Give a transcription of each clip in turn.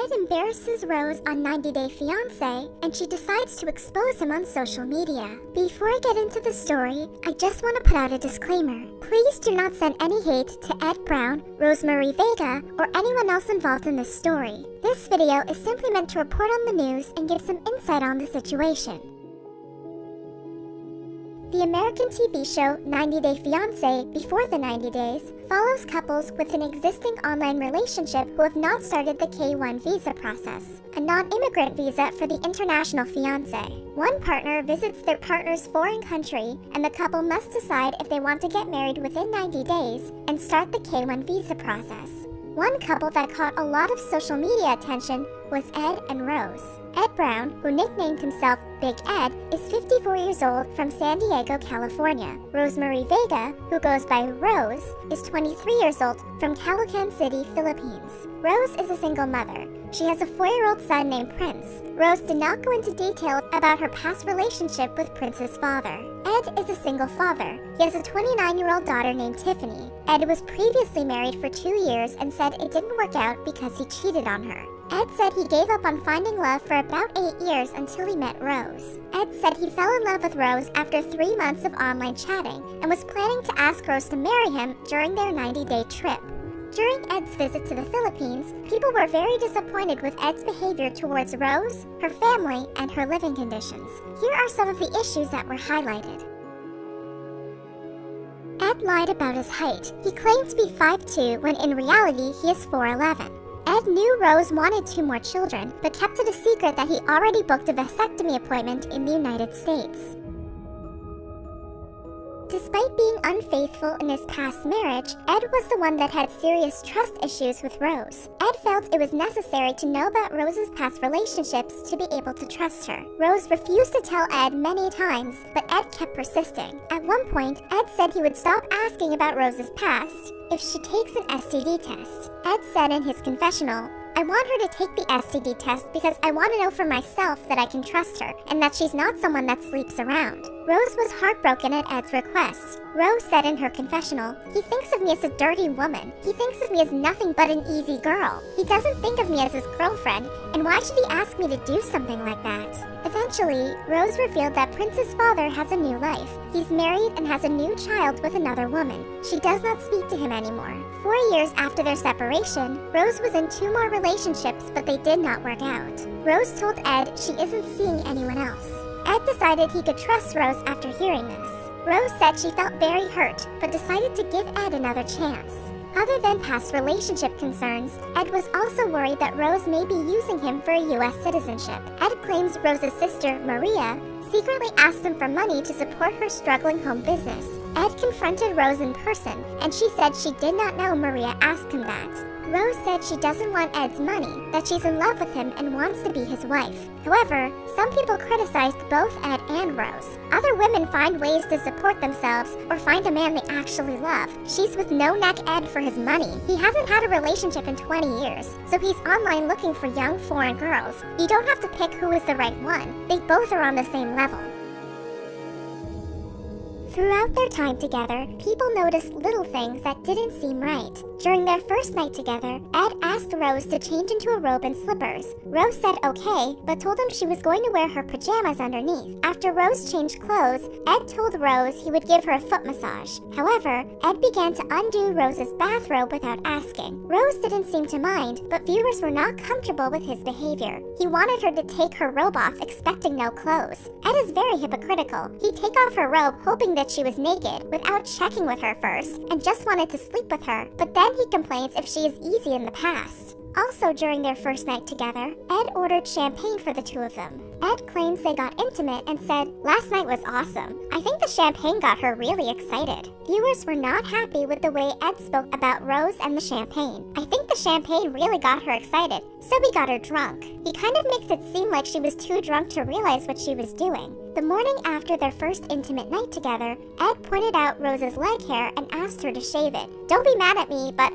Ed embarrasses Rose on 90 Day Fiancé, and she decides to expose him on social media. Before I get into the story, I just want to put out a disclaimer. Please do not send any hate to Ed Brown, Rosemarie Vega, or anyone else involved in this story. This video is simply meant to report on the news and give some insight on the situation. The American TV show 90 Day Fiancé Before the 90 Days follows couples with an existing online relationship who have not started the K-1 visa process, a non-immigrant visa for the international fiancé. One partner visits their partner's foreign country, and the couple must decide if they want to get married within 90 days and start the K-1 visa process. One couple that caught a lot of social media attention was Ed and Rose. Ed Brown, who nicknamed himself Big Ed, is 54 years old from San Diego, California. Rosemarie Vega, who goes by Rose, is 23 years old from Caloocan City, Philippines. Rose is a single mother. She has a 4-year-old son named Prince. Rose did not go into detail about her past relationship with Prince's father. Ed is a single father. He has a 29-year-old daughter named Tiffany. Ed was previously married for 2 years and said it didn't work out because he cheated on her. Ed said he gave up on finding love for about 8 years until he met Rose. Ed said he fell in love with Rose after 3 months of online chatting and was planning to ask Rose to marry him during their 90-day trip. During Ed's visit to the Philippines, people were very disappointed with Ed's behavior towards Rose, her family, and her living conditions. Here are some of the issues that were highlighted. Ed lied about his height. He claimed to be 5'2" when in reality he is 4'11". Ed knew Rose wanted 2 more children, but kept it a secret that he already booked a vasectomy appointment in the United States. Despite being unfaithful in his past marriage, Ed was the one that had serious trust issues with Rose. Ed felt it was necessary to know about Rose's past relationships to be able to trust her. Rose refused to tell Ed many times, but Ed kept persisting. At one point, Ed said he would stop asking about Rose's past if she takes an STD test. Ed said in his confessional, "I want her to take the STD test because I want to know for myself that I can trust her and that she's not someone that sleeps around." Rose was heartbroken at Ed's request. Rose said in her confessional, "He thinks of me as a dirty woman. He thinks of me as nothing but an easy girl. He doesn't think of me as his girlfriend, and why should he ask me to do something like that?" Eventually, Rose revealed that Prince's father has a new life. He's married and has a new child with another woman. She does not speak to him anymore. 4 years after their separation, Rose was in 2 more relationships, but they did not work out. Rose told Ed she isn't seeing anyone else. Ed decided he could trust Rose after hearing this. Rose said she felt very hurt, but decided to give Ed another chance. Other than past relationship concerns, Ed was also worried that Rose may be using him for a U.S. citizenship. Ed claims Rose's sister, Maria, secretly asked him for money to support her struggling home business. Ed confronted Rose in person, and she said she did not know Maria asked him that. Rose said she doesn't want Ed's money, that she's in love with him and wants to be his wife. However, some people criticized both Ed and Rose. Other women find ways to support themselves or find a man they actually love. She's with no-neck Ed for his money. He hasn't had a relationship in 20 years, so he's online looking for young foreign girls. You don't have to pick who is the right one. They both are on the same level. Throughout their time together, people noticed little things that didn't seem right. During their first night together, Ed asked Rose to change into a robe and slippers. Rose said okay, but told him she was going to wear her pajamas underneath. After Rose changed clothes, Ed told Rose he would give her a foot massage. However, Ed began to undo Rose's bathrobe without asking. Rose didn't seem to mind, but viewers were not comfortable with his behavior. He wanted her to take her robe off, expecting no clothes. Ed is very hypocritical. He'd take off her robe, hoping that she was naked, without checking with her first, and just wanted to sleep with her, but then he complains if she is easy in the past. Also, during their first night together, Ed ordered champagne for the 2 of them. Ed claims they got intimate and said, "Last night was awesome. I think the champagne got her really excited." Viewers were not happy with the way Ed spoke about Rose and the champagne. "I think the champagne really got her excited, so we got her drunk." He kind of makes it seem like she was too drunk to realize what she was doing. The morning after their first intimate night together, Ed pointed out Rose's leg hair and asked her to shave it. "Don't be mad at me, but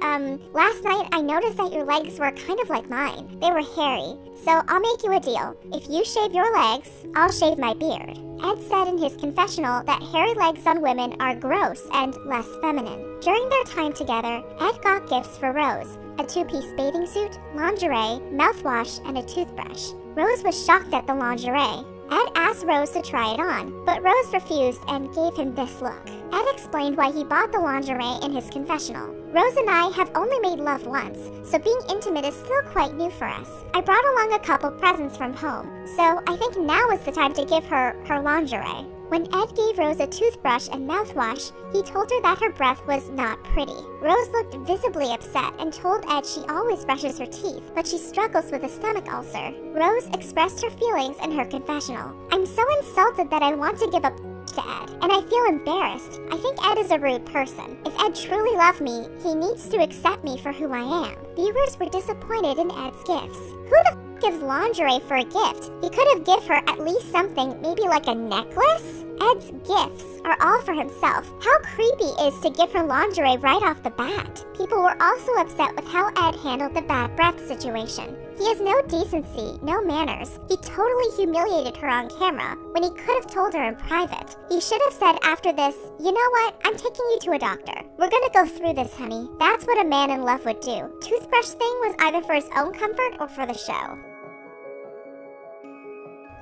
last night I noticed that your legs were kind of like mine. They were hairy. So I'll make you a deal. If you shave your legs, I'll shave my beard." Ed said in his confessional that hairy legs on women are gross and less feminine. During their time together, Ed got gifts for Rose: a two-piece bathing suit, lingerie, mouthwash, and a toothbrush. Rose was shocked at the lingerie. Ed asked Rose to try it on, but Rose refused and gave him this look. Ed explained why he bought the lingerie in his confessional. Rose and I have only made love once, so being intimate is still quite new for us. I brought along a couple presents from home, so I think now is the time to give her lingerie. When Ed gave Rose a toothbrush and mouthwash, he told her that her breath was not pretty. Rose looked visibly upset and told Ed she always brushes her teeth, but she struggles with a stomach ulcer. Rose expressed her feelings in her confessional. "I'm so insulted that I want to give up to Ed, and I feel embarrassed. I think Ed is a rude person. If Ed truly loved me, he needs to accept me for who I am." Viewers were disappointed in Ed's gifts. Who the gives lingerie for a gift? He could have given her at least something, maybe like a necklace? Ed's gifts are all for himself. How creepy is to give her lingerie right off the bat? People were also upset with how Ed handled the bad breath situation. He has no decency, no manners. He totally humiliated her on camera when he could have told her in private. He should have said after this, "You know what? I'm taking you to a doctor. We're gonna go through this, honey." That's what a man in love would do. Toothbrush thing was either for his own comfort or for the show.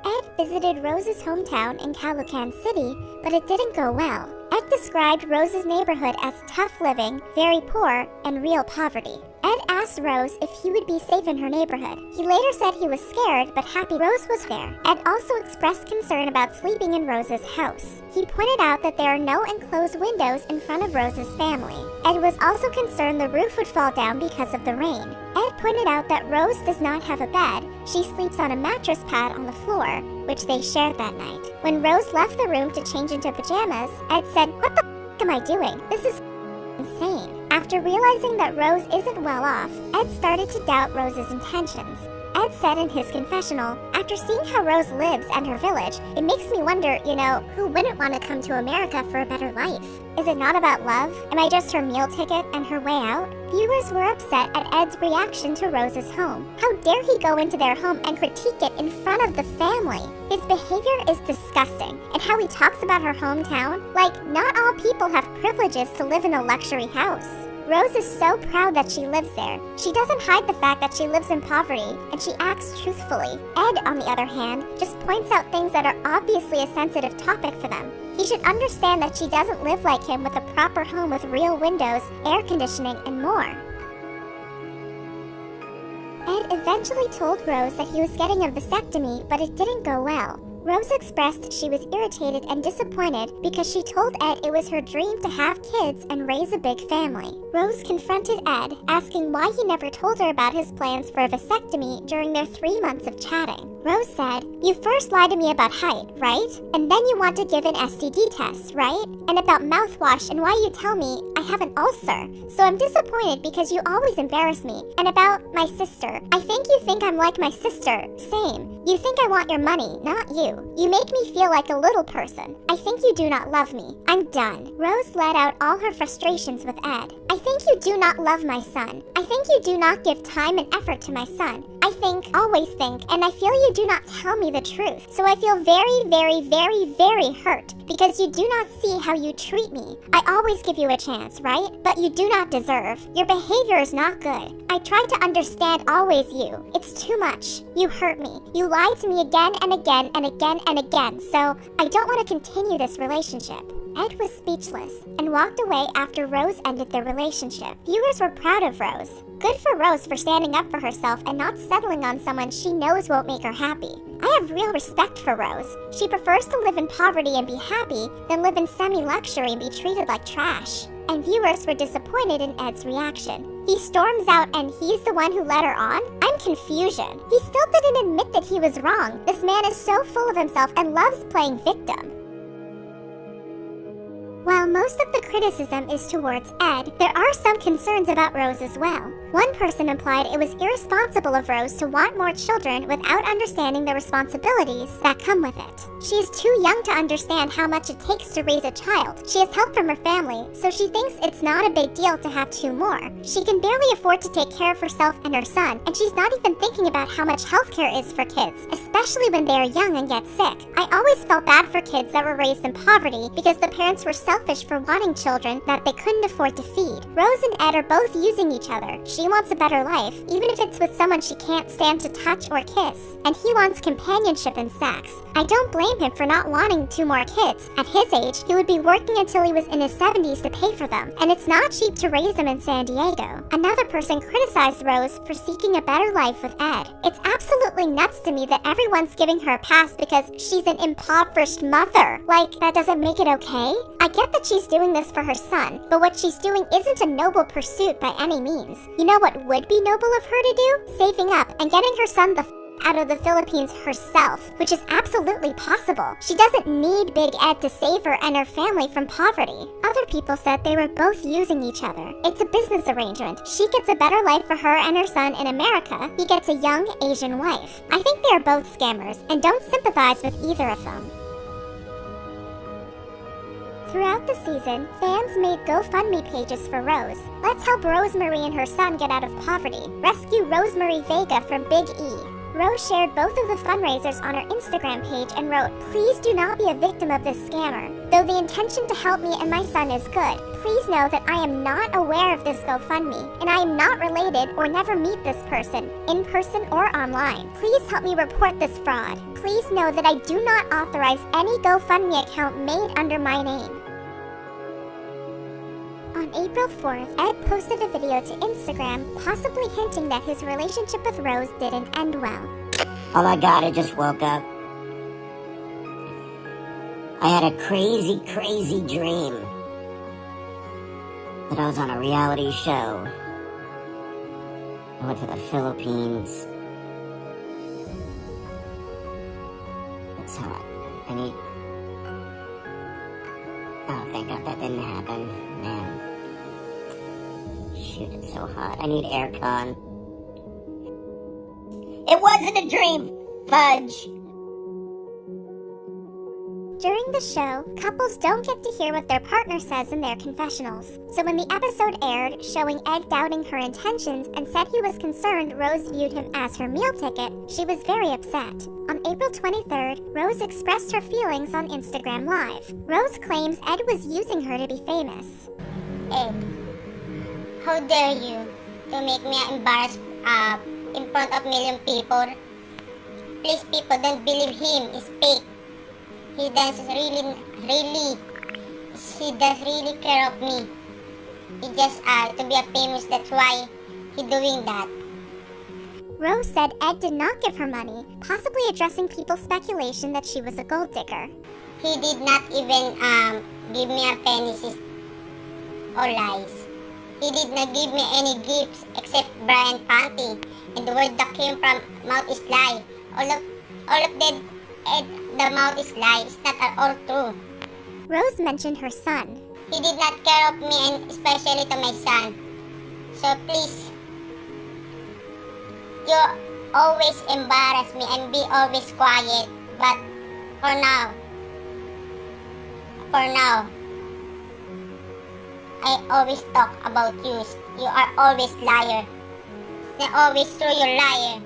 Ed visited Rose's hometown in Calocan City, but it didn't go well. Ed described Rose's neighborhood as tough living, very poor, and real poverty. Ed asked Rose if he would be safe in her neighborhood. He later said he was scared, but happy Rose was there. Ed also expressed concern about sleeping in Rose's house. He pointed out that there are no enclosed windows in front of Rose's family. Ed was also concerned the roof would fall down because of the rain. Ed pointed out that Rose does not have a bed. She sleeps on a mattress pad on the floor, which they shared that night. When Rose left the room to change into pajamas, Ed said, "What the f*** am I doing? This is insane." After realizing that Rose isn't well off, Ed started to doubt Rose's intentions. Ed said in his confessional, "After seeing how Rose lives and her village, it makes me wonder, who wouldn't want to come to America for a better life? Is it not about love? Am I just her meal ticket and her way out?" Viewers were upset at Ed's reaction to Rose's home. How dare he go into their home and critique it in front of the family? His behavior is disgusting, and how he talks about her hometown, like not all people have privileges to live in a luxury house. Rose is so proud that she lives there. She doesn't hide the fact that she lives in poverty, and she acts truthfully. Ed, on the other hand, just points out things that are obviously a sensitive topic for them. He should understand that she doesn't live like him with a proper home with real windows, air conditioning, and more. Ed eventually told Rose that he was getting a vasectomy, but it didn't go well. Rose expressed she was irritated and disappointed because she told Ed it was her dream to have kids and raise a big family. Rose confronted Ed, asking why he never told her about his plans for a vasectomy during their 3 months of chatting. Rose said, "You first lied to me about height, right? And then you want to give an STD test, right? And about mouthwash and why you tell me I have an ulcer. So I'm disappointed because you always embarrass me. And about my sister. I think you think I'm like my sister. Same. You think I want your money, not you. You make me feel like a little person. I think you do not love me. I'm done." Rose let out all her frustrations with Ed. "I think you do not love my son. I think you do not give time and effort to my son. I always think, and I feel you do not tell me the truth. So I feel very, very, very, very hurt because you do not see how you treat me. I always give you a chance, right? But you do not deserve. Your behavior is not good. I try to understand always you. It's too much. You hurt me. You lied to me again and again and again and again, so I don't want to continue this relationship." Ed was speechless and walked away after Rose ended their relationship. Viewers were proud of Rose. Good for Rose for standing up for herself and not settling on someone she knows won't make her happy. I have real respect for Rose. She prefers to live in poverty and be happy than live in semi-luxury and be treated like trash. And viewers were disappointed in Ed's reaction. He storms out and he's the one who led her on? I'm confusion. He still didn't admit that he was wrong. This man is so full of himself and loves playing victim. While most of the criticism is towards Ed, there are some concerns about Rose as well. One person implied it was irresponsible of Rose to want more children without understanding the responsibilities that come with it. She is too young to understand how much it takes to raise a child. She has help from her family, so she thinks it's not a big deal to have 2 more. She can barely afford to take care of herself and her son, and she's not even thinking about how much healthcare is for kids, especially when they are young and get sick. I always felt bad for kids that were raised in poverty because the parents were selfish for wanting children that they couldn't afford to feed. Rose and Ed are both using each other. She wants a better life, even if it's with someone she can't stand to touch or kiss, and he wants companionship and sex. I don't blame him for not wanting 2 more kids. At his age, he would be working until he was in his 70s to pay for them, and it's not cheap to raise them in San Diego. Another person criticized Rose for seeking a better life with Ed. It's absolutely nuts to me that everyone's giving her a pass because she's an impoverished mother. Like, that doesn't make it okay? I get that she's doing this for her son, but what she's doing isn't a noble pursuit by any means. You know what would be noble of her to do? Saving up and getting her son the out of the Philippines herself, which is absolutely possible. She doesn't need Big Ed to save her and her family from poverty. Other people said they were both using each other. It's a business arrangement. She gets a better life for her and her son in America. He gets a young Asian wife. I think they are both scammers and don't sympathize with either of them. Throughout the season, fans made GoFundMe pages for Rose. Let's help Rosemarie and her son get out of poverty. Rescue Rosemarie Vega from Big E. Rose shared both of the fundraisers on her Instagram page and wrote, "Please do not be a victim of this scammer. Though the intention to help me and my son is good, please know that I am not aware of this GoFundMe, and I am not related or never meet this person, in person or online. Please help me report this fraud. Please know that I do not authorize any GoFundMe account made under my name." On April 4th, Ed posted a video to Instagram, possibly hinting that his relationship with Rose didn't end well. Oh my god, I just woke up. I had a crazy dream that I was on a reality show. I went to the Philippines. It's hot. Oh, thank God that didn't happen. Man. Shoot, it's so hot. I need aircon. It wasn't a dream! Fudge! During the show, couples don't get to hear what their partner says in their confessionals. So when the episode aired, showing Ed doubting her intentions and said he was concerned Rose viewed him as her meal ticket, she was very upset. On April 23rd, Rose expressed her feelings on Instagram Live. Rose claims Ed was using her to be famous. Ed, how dare you to make me embarrassed in front of million people? Please, people, don't believe him. It's fake. He does really care of me. He just to be a famous. That's why he doing that. Rose said Ed did not give her money, possibly addressing people's speculation that she was a gold digger. He did not even give me a penny or lies. He did not give me any gifts except Brian Panty, and the word that came from mouth is lie. All of that. The mouth is lie. It's not at all true. Rose mentioned her son. He did not care of me, and especially to my son. So please, you always embarrass me and be always quiet. But for now, I always talk about you. You are always liar. They always true, you're liar.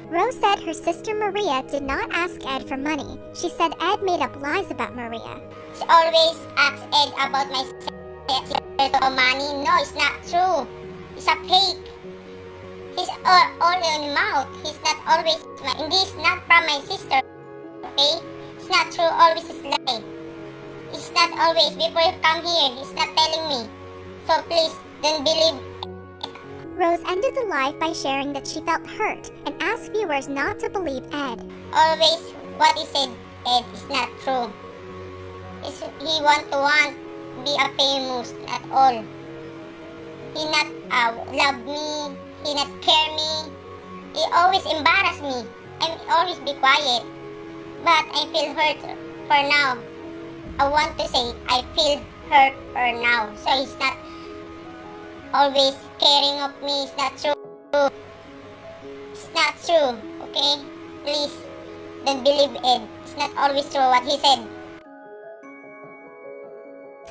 Rose said her sister Maria did not ask Ed for money. She said Ed made up lies about Maria. She always asks Ed about my sister money. No, it's not true. It's a fake. He's all in the mouth. He's not always and this is not from my sister. Okay? It's not true. Always is lie. It's not always. Before you come here, he's not telling me. So please, don't believe. Rose ended the live by sharing that she felt hurt and asked viewers not to believe Ed. Always what he said, Ed, is not true. He want to be a famous, not all. He not love me, he not care me. He always embarrass me. I always be quiet. But I feel hurt for now. I want to say I feel hurt for now. So he's not always caring of me. It's not true. It's not true, okay? Please, don't believe Ed. It's not always true what he said.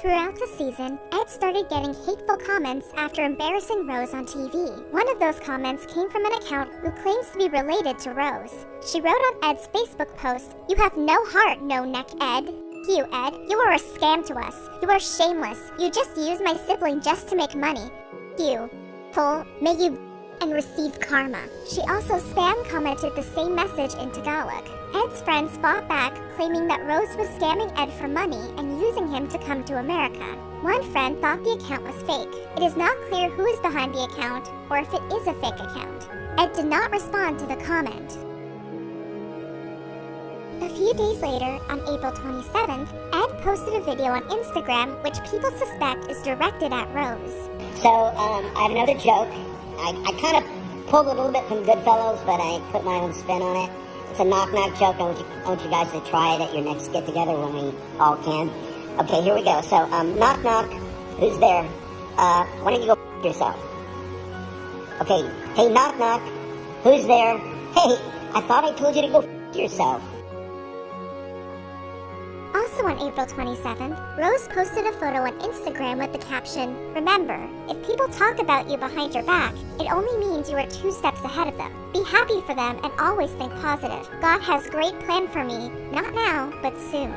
Throughout the season, Ed started getting hateful comments after embarrassing Rose on TV. One of those comments came from an account who claims to be related to Rose. She wrote on Ed's Facebook post, "You have no heart, no neck, Ed. You, Ed, you are a scam to us. You are shameless. You just use my sibling just to make money. You, Cole, may you and receive karma." She also spam commented the same message in Tagalog. Ed's friends fought back, claiming that Rose was scamming Ed for money and using him to come to America. One friend thought the account was fake. It is not clear who is behind the account or if it is a fake account. Ed did not respond to the comment. A few days later, on April 27th, Ed posted a video on Instagram which people suspect is directed at Rose. So, I have another joke. I kind of pulled a little bit from Goodfellas, but I put my own spin on it. It's a knock-knock joke. I want you guys to try it at your next get-together when we all can. Okay, here we go. So, knock-knock. Who's there? Why don't you go f*** yourself? Okay, hey, knock-knock. Who's there? Hey, I thought I told you to go f*** yourself. Also on April 27th, Rose posted a photo on Instagram with the caption, "Remember, if people talk about you behind your back, it only means you are 2 steps ahead of them. Be happy for them and always think positive. God has great plan for me, not now, but soon."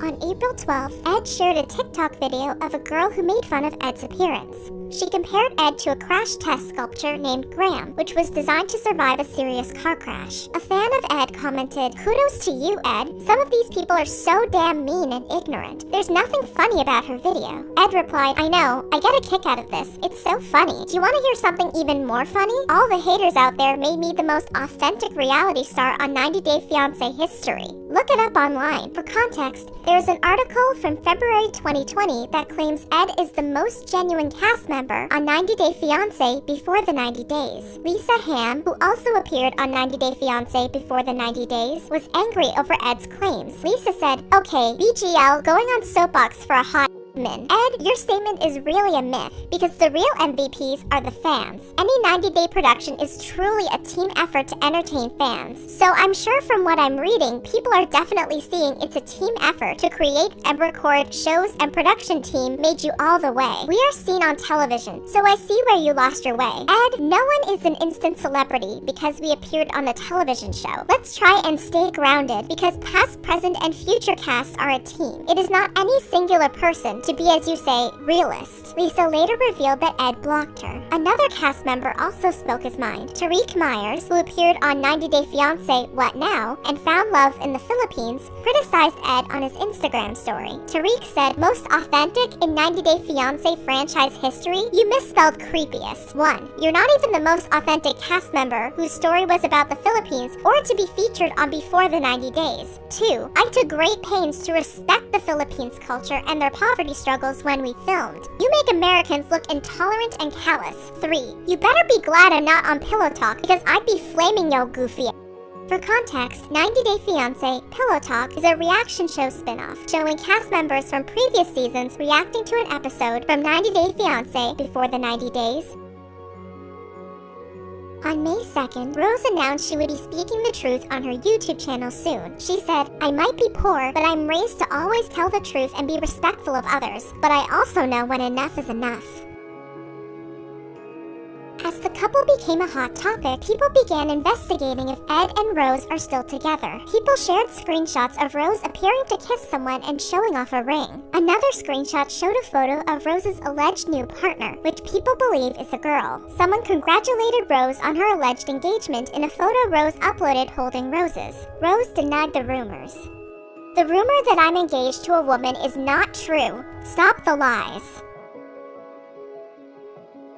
On April 12th, Ed shared a TikTok video of a girl who made fun of Ed's appearance. She compared Ed to a crash test sculpture named Graham, which was designed to survive a serious car crash. A fan of Ed commented, "Kudos to you, Ed. Some of these people are so damn mean and ignorant. There's nothing funny about her video." Ed replied, "I know. I get a kick out of this. It's so funny. Do you want to hear something even more funny? All the haters out there made me the most authentic reality star on 90 Day Fiancé history. Look it up online. For context, there is an article from February 2020 that claims Ed is the most genuine cast member on 90 Day Fiancé before the 90 days. Lisa Ham, who also appeared on 90 Day Fiancé before the 90 days, was angry over Ed's claims. Lisa said, "Okay, BGL going on soapbox for a hot min. Ed, your statement is really a myth because the real MVPs are the fans. Any 90-day production is truly a team effort to entertain fans. So I'm sure from what I'm reading, people are definitely seeing it's a team effort to create and record shows, and production team made you all the way. We are seen on television, so I see where you lost your way. Ed, no one is an instant celebrity because we appeared on the television show. Let's try and stay grounded because past, present, and future casts are a team. It is not any singular person to be, as you say, realist." Lisa later revealed that Ed blocked her. Another cast member also spoke his mind. Tariq Myers, who appeared on 90 Day Fiancé What Now and found love in the Philippines, criticized Ed on his Instagram story. Tariq said, "Most authentic in 90 Day Fiancé franchise history? You misspelled creepiest. 1. You're not even the most authentic cast member whose story was about the Philippines or to be featured on Before the 90 Days. 2. I took great pains to respect the Philippines culture and their poverty struggles when we filmed. You make Americans look intolerant and callous. 3. You better be glad I'm not on Pillow Talk because I'd be flaming yo goofy." For context, 90 Day Fiancé Pillow Talk is a reaction show spin-off showing cast members from previous seasons reacting to an episode from 90 Day Fiancé Before the 90 Days. On May 2nd, Rose announced she would be speaking the truth on her YouTube channel soon. She said, "I might be poor, but I'm raised to always tell the truth and be respectful of others, but I also know when enough is enough." As the couple became a hot topic, people began investigating if Ed and Rose are still together. People shared screenshots of Rose appearing to kiss someone and showing off a ring. Another screenshot showed a photo of Rose's alleged new partner, which people believe is a girl. Someone congratulated Rose on her alleged engagement in a photo Rose uploaded holding roses. Rose denied the rumors. "The rumor that I'm engaged to a woman is not true. Stop the lies."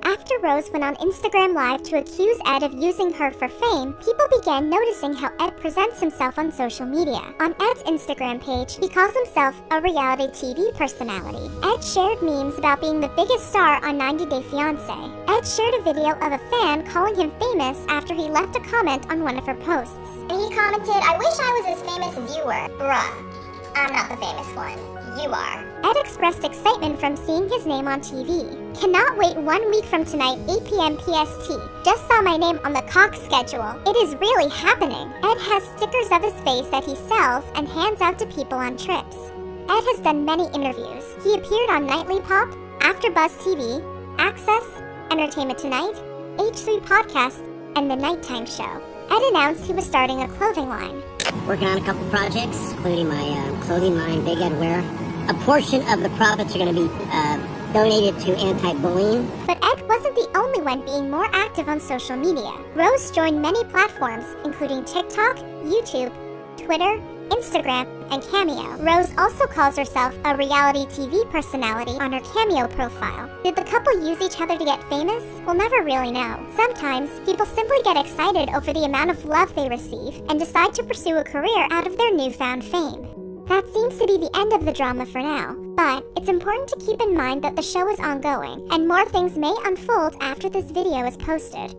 After Rose went on Instagram Live to accuse Ed of using her for fame, people began noticing how Ed presents himself on social media. On Ed's Instagram page, he calls himself a reality TV personality. Ed shared memes about being the biggest star on 90 Day Fiancé. Ed shared a video of a fan calling him famous after he left a comment on one of her posts. And he commented, "I wish I was as famous as you were." Bruh. I'm not the famous one. You are. Ed expressed excitement from seeing his name on TV. Cannot wait 1 week from tonight, 8 p.m. PST. Just saw my name on the Cox schedule. It is really happening. Ed has stickers of his face that he sells and hands out to people on trips. Ed has done many interviews. He appeared on Nightly Pop, AfterBuzz TV, Access, Entertainment Tonight, H3 Podcast, and The Nighttime Show. Ed announced he was starting a clothing line. Working on a couple projects, including my clothing line, Big Ed Wear. A portion of the profits are going to be donated to anti-bullying. But Ed wasn't the only one being more active on social media. Rose joined many platforms, including TikTok, YouTube, Twitter, Instagram, and Cameo. Rose also calls herself a reality TV personality on her Cameo profile. Did the couple use each other to get famous? We'll never really know. Sometimes, people simply get excited over the amount of love they receive and decide to pursue a career out of their newfound fame. That seems to be the end of the drama for now, but it's important to keep in mind that the show is ongoing, and more things may unfold after this video is posted.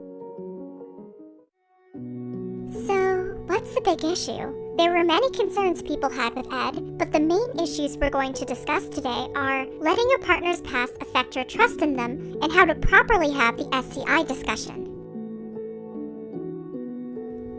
So, what's the big issue? There were many concerns people had with Ed, but the main issues we're going to discuss today are letting your partner's past affect your trust in them and how to properly have the STI discussion.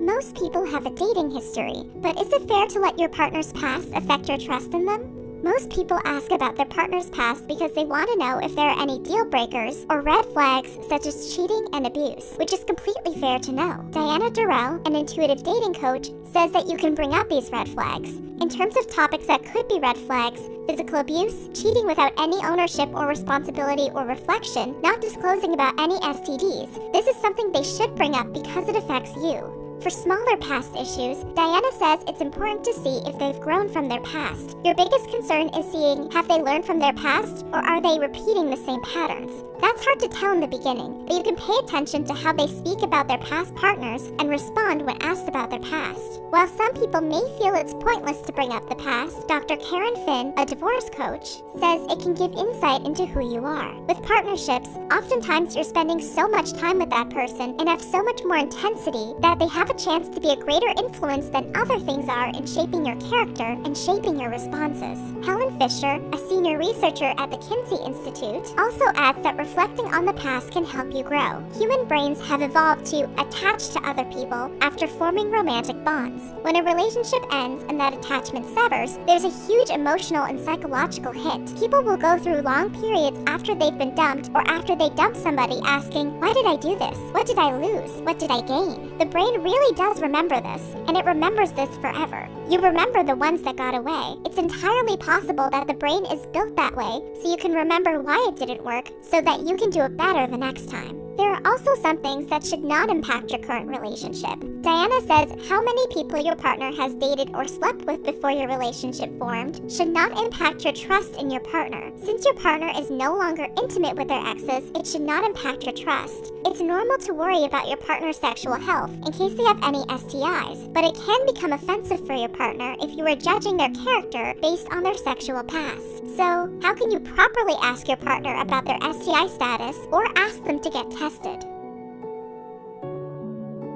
Most people have a dating history, but is it fair to let your partner's past affect your trust in them? Most people ask about their partner's past because they want to know if there are any deal breakers or red flags such as cheating and abuse, which is completely fair to know. Diana Durrell, an intuitive dating coach, says that you can bring up these red flags. In terms of topics that could be red flags, physical abuse, cheating without any ownership or responsibility or reflection, not disclosing about any STDs. This is something they should bring up because it affects you. For smaller past issues, Diana says it's important to see if they've grown from their past. Your biggest concern is seeing have they learned from their past or are they repeating the same patterns. That's hard to tell in the beginning, but you can pay attention to how they speak about their past partners and respond when asked about their past. While some people may feel it's pointless to bring up the past, Dr. Karen Finn, a divorce coach, says it can give insight into who you are. With partnerships, oftentimes you're spending so much time with that person and have so much more intensity that they have a chance to be a greater influence than other things are in shaping your character and shaping your responses. Helen Fisher, a senior researcher at the Kinsey Institute, also adds that reflecting on the past can help you grow. Human brains have evolved to attach to other people after forming romantic bonds. When a relationship ends and that attachment severs, there's a huge emotional and psychological hit. People will go through long periods after they've been dumped or after they dump somebody asking, why did I do this? What did I lose? What did I gain? The brain really does remember this, and it remembers this forever. You remember the ones that got away. It's entirely possible that the brain is built that way so you can remember why it didn't work so that you can do it better the next time. There are also some things that should not impact your current relationship. Diana says how many people your partner has dated or slept with before your relationship formed should not impact your trust in your partner. Since your partner is no longer intimate with their exes, it should not impact your trust. It's normal to worry about your partner's sexual health in case they have any STIs, but it can become offensive for your partner if you are judging their character based on their sexual past. So, how can you properly ask your partner about their STI status or ask them to get tested?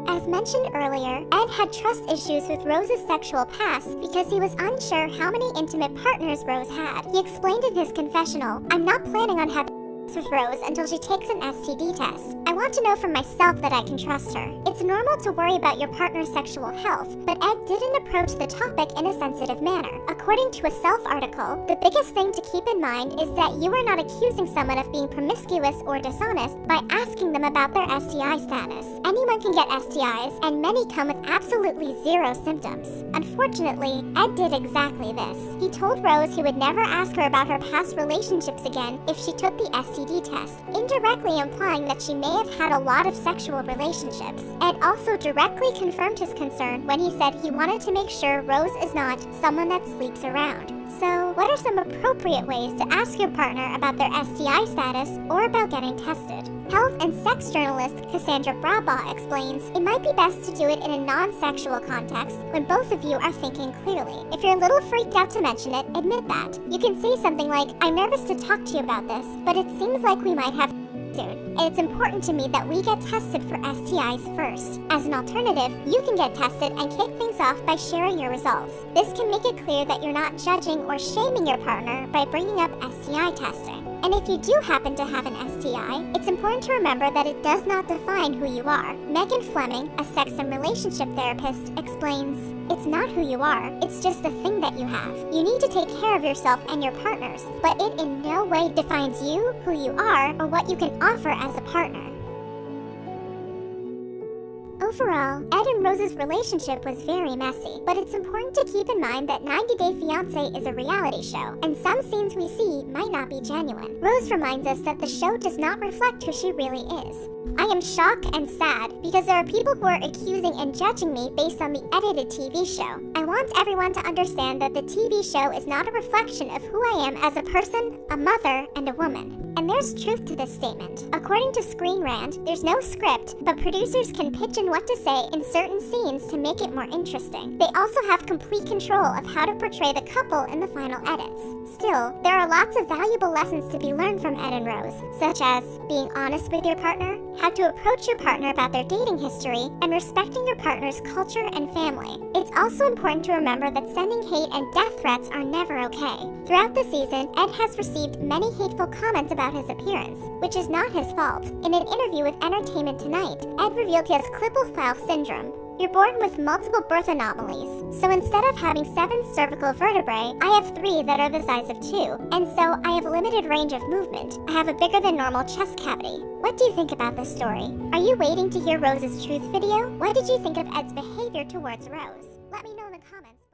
As mentioned earlier, Ed had trust issues with Rose's sexual past because he was unsure how many intimate partners Rose had. He explained in his confessional, "I'm not planning on having with Rose until she takes an STD test. I want to know for myself that I can trust her." It's normal to worry about your partner's sexual health, but Ed didn't approach the topic in a sensitive manner. According to a Self article, the biggest thing to keep in mind is that you are not accusing someone of being promiscuous or dishonest by asking them about their STI status. Anyone can get STIs, and many come with absolutely zero symptoms. Unfortunately, Ed did exactly this. He told Rose he would never ask her about her past relationships again if she took the STD test, indirectly implying that she may have had a lot of sexual relationships. Ed also directly confirmed his concern when he said he wanted to make sure Rose is not someone that sleeps around. So, what are some appropriate ways to ask your partner about their STI status or about getting tested? Health and sex journalist Cassandra Brabbaugh explains, it might be best to do it in a non-sexual context when both of you are thinking clearly. If you're a little freaked out to mention it, admit that. You can say something like, "I'm nervous to talk to you about this, but it seems like we might have soon, and it's important to me that we get tested for STIs first. As an alternative, you can get tested and kick things off by sharing your results. This can make it clear that you're not judging or shaming your partner by bringing up STI testing. And if you do happen to have an STI, it's important to remember that it does not define who you are. Megan Fleming, a sex and relationship therapist, explains, "It's not who you are, it's just the thing that you have. You need to take care of yourself and your partners, but it in no way defines you, who you are, or what you can offer as a partner." Overall, Ed and Rose's relationship was very messy, but it's important to keep in mind that 90 Day Fiancé is a reality show, and some scenes we see might not be genuine. Rose reminds us that the show does not reflect who she really is. "I am shocked and sad because there are people who are accusing and judging me based on the edited TV show. I want everyone to understand that the TV show is not a reflection of who I am as a person, a mother, and a woman." And there's truth to this statement. According to Screen Rant, there's no script, but producers can pitch in what to say in certain scenes to make it more interesting. They also have complete control of how to portray the couple in the final edits. Still, there are lots of valuable lessons to be learned from Ed and Rose, such as being honest with your partner, how to approach your partner about their dating history, and respecting your partner's culture and family. It's also important to remember that sending hate and death threats are never okay. Throughout the season, Ed has received many hateful comments about his appearance, which is not his fault. In an interview with Entertainment Tonight, Ed revealed he has Klippel-Feil syndrome. You're born with multiple birth anomalies, so instead of having 7 cervical vertebrae, I have 3 that are the size of 2, and so I have a limited range of movement. I have a bigger than normal chest cavity. What do you think about this story? Are you waiting to hear Rose's truth video? What did you think of Ed's behavior towards Rose? Let me know in the comments.